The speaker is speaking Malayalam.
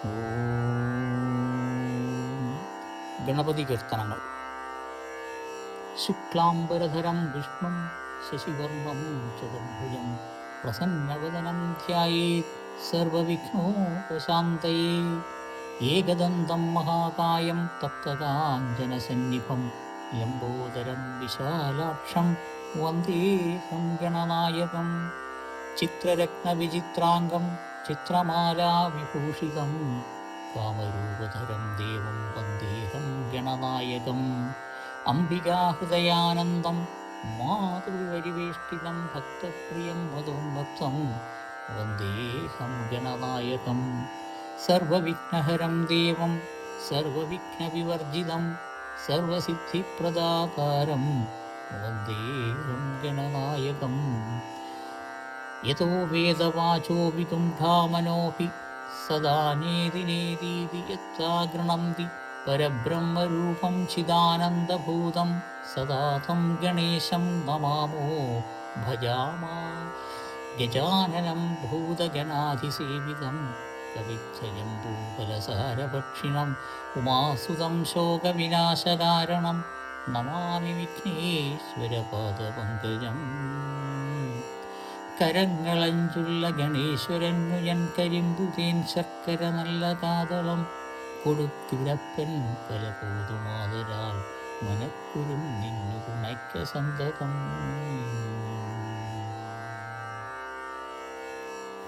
ഓം ഗണപതി കീർത്തനങ്ങൾ. ശുക്ലാംബരധരം വിഷ്ണും ശശിവർണം ചതുർഭുജം പ്രസന്നവദനം ധ്യായേത് സർവവിഘ്നോപശാന്തയേ. ഏകദന്തം മഹാകായം തപ്തകാഞ്ചനസന്നിഭം ലംബോദരം വിശാലാക്ഷം വന്ദേഹം ഗണനായകം. ചിത്രരത്നവിചിത്രാംഗം ചിത്രമാലാവിഭൂഷിതം കാമരൂപധരം ദേവം വന്ദേഹം ഗണനായകം. അംബികാഹൃദയാനന്ദം മാതൃപരിവേഷ്ടിതം ഭക്തപ്രിയം മധോന്മത്തം വന്ദേഹം ഗണനായകം. സർവവിഘ്നഹരം ദേവം സർവവിഘ്നവിവർജിതം സർവസിദ്ധിപ്രദാകാരം വന്ദേഹം ഗണനായകം. യതോ വേദവാചോ വികുണ്ഠാമനോऽപി സദാ നേതി നേതീതി യത്രാഗൃണന്തി പരബ്രഹ്മരൂപം ചിദാനന്ദഭൂതം സദാ തം ഗണേശം നമാമോ ഭജാമ. ഗജാനനം ഭൂതഗണാധിസേവിതം കവിച്ഛജംബൂഫലസാരഭക്ഷിണം ഉമാസുതം ശോകവിനാശകാരണം നമാമി വിഘ്നേശ്വരപാദപങ്കജം. കരങ്ങളഞ്ചുള്ള ഗണേശ്വരനു ഞാൻ കരിമ്പുതേൻ ശർക്കര നല്ല കാതളം കൊടുത്തിരപ്പൻ പലപോതുമാതരാൽ മനക്കുരും നിന്നു തുണയ്ക്ക സന്തതം.